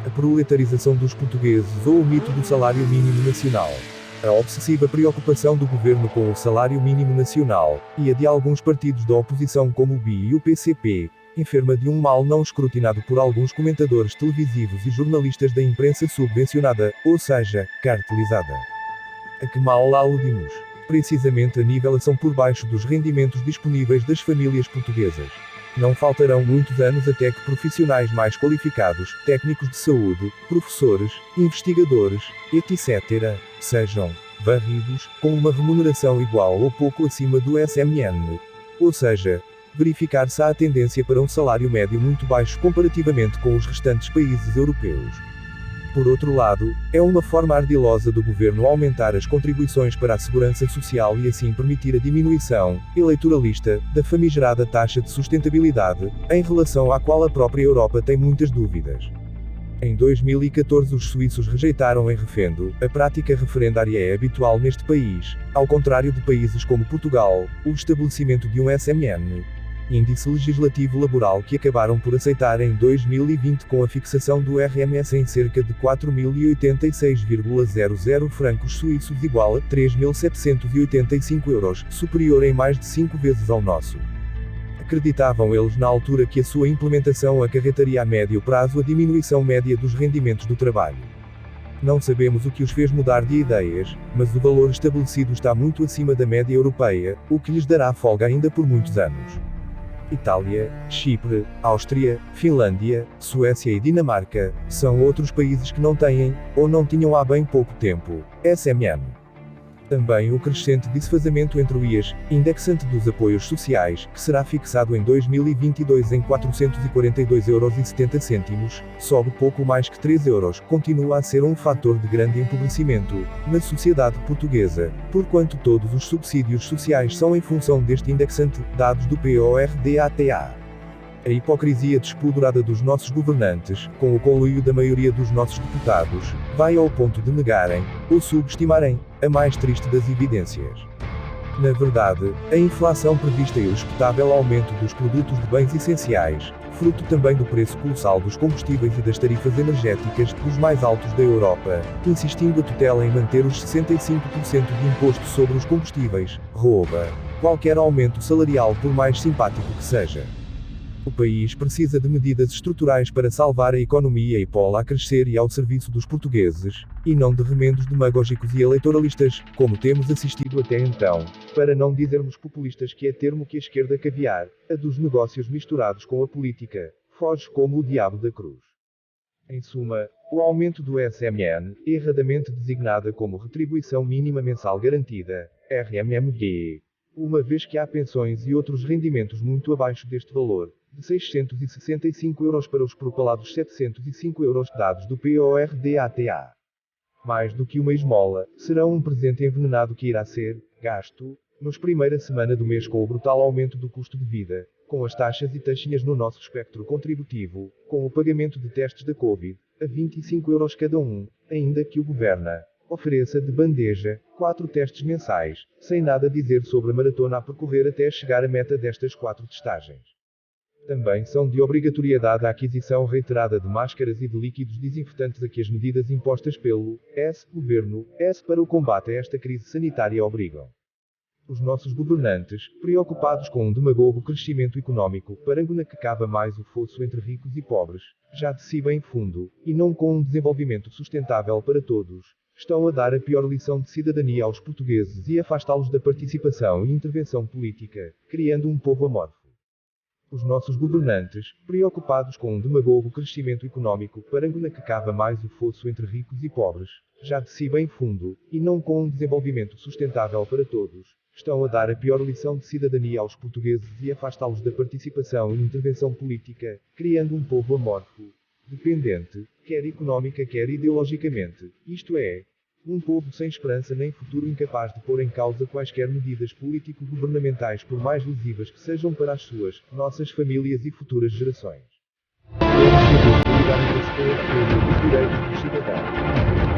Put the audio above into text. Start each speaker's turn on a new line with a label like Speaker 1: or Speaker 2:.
Speaker 1: A proletarização dos portugueses ou o mito do salário mínimo nacional. A obsessiva preocupação do governo com o salário mínimo nacional, e a de alguns partidos da oposição como o BI e o PCP, enferma de um mal não escrutinado por alguns comentadores televisivos e jornalistas da imprensa subvencionada, ou seja, cartelizada. A que mal lá aludimos? Precisamente a nivelação por baixo dos rendimentos disponíveis das famílias portuguesas. Não faltarão muitos anos até que profissionais mais qualificados, técnicos de saúde, professores, investigadores, etc., sejam varridos, com uma remuneração igual ou pouco acima do SMN. Ou seja, verificar-se a tendência para um salário médio muito baixo comparativamente com os restantes países europeus. Por outro lado, é uma forma ardilosa do governo aumentar as contribuições para a segurança social e assim permitir a diminuição, eleitoralista, da famigerada taxa de sustentabilidade, em relação à qual a própria Europa tem muitas dúvidas. Em 2014 os suíços rejeitaram em referendo, a prática referendária é habitual neste país, ao contrário de países como Portugal, o estabelecimento de um SMN. Índice Legislativo Laboral que acabaram por aceitar em 2020 com a fixação do RMS em cerca de 4.086,00 francos suíços igual a 3.785 euros, superior em mais de 5 vezes ao nosso. Acreditavam eles na altura que a sua implementação acarretaria a médio prazo a diminuição média dos rendimentos do trabalho. Não sabemos o que os fez mudar de ideias, mas o valor estabelecido está muito acima da média europeia, o que lhes dará folga ainda por muitos anos. Itália, Chipre, Áustria, Finlândia, Suécia e Dinamarca, são outros países que não têm, ou não tinham há bem pouco tempo, SMN. Também o crescente desfazamento entre o IAS, indexante dos apoios sociais, que será fixado em 2022 em 442,70 euros, sobe pouco mais que 3 euros, continua a ser um fator de grande empobrecimento, na sociedade portuguesa, porquanto todos os subsídios sociais são em função deste indexante, dados do PORDATA. A hipocrisia despudorada dos nossos governantes, com o conluio da maioria dos nossos deputados, vai ao ponto de negarem, ou subestimarem, a mais triste das evidências. Na verdade, a inflação prevista e o expectável aumento dos produtos de bens essenciais, fruto também do preço colossal dos combustíveis e das tarifas energéticas, dos mais altos da Europa, insistindo a tutela em manter os 65% de imposto sobre os combustíveis, rouba qualquer aumento salarial por mais simpático que seja. O país precisa de medidas estruturais para salvar a economia e pô-la a crescer e ao serviço dos portugueses, e não de remendos demagógicos e eleitoralistas, como temos assistido até então, para não dizermos populistas, que é termo que a esquerda caviar, a dos negócios misturados com a política, foge como o diabo da cruz. Em suma, o aumento do SMN, erradamente designada como Retribuição Mínima Mensal Garantida, RMMG, uma vez que há pensões e outros rendimentos muito abaixo deste valor, de 665 euros para os propalados 705 euros, dados do PORDATA. Mais do que uma esmola, será um presente envenenado que irá ser gasto nos primeira semana do mês com o brutal aumento do custo de vida, com as taxas e taxinhas no nosso espectro contributivo, com o pagamento de testes da Covid, a 25 euros cada um, ainda que o governo ofereça de bandeja 4 testes mensais, sem nada dizer sobre a maratona a percorrer até chegar à meta destas 4 testagens. Também são de obrigatoriedade a aquisição reiterada de máscaras e de líquidos desinfetantes a que as medidas impostas pelo governo para o combate a esta crise sanitária obrigam. Os nossos governantes, preocupados com um demagogo crescimento económico, parangona que cava mais o fosso entre ricos e pobres, já de si bem fundo, e não com um desenvolvimento sustentável para todos, estão a dar a pior lição de cidadania aos portugueses e afastá-los da participação e intervenção política, criando um povo amorfo. Os nossos governantes, preocupados com um demagogo crescimento económico, parangona que cava mais o fosso entre ricos e pobres, já de si bem fundo, e não com um desenvolvimento sustentável para todos, estão a dar a pior lição de cidadania aos portugueses e afastá-los da participação e intervenção política, criando um povo amorfo, dependente, quer económica quer ideologicamente, isto é, um povo sem esperança nem futuro, incapaz de pôr em causa quaisquer medidas político-governamentais por mais lesivas que sejam para as suas, nossas famílias e futuras gerações. Devemos saber solidarizar-se com a defesa dos direitos dos cidadãos.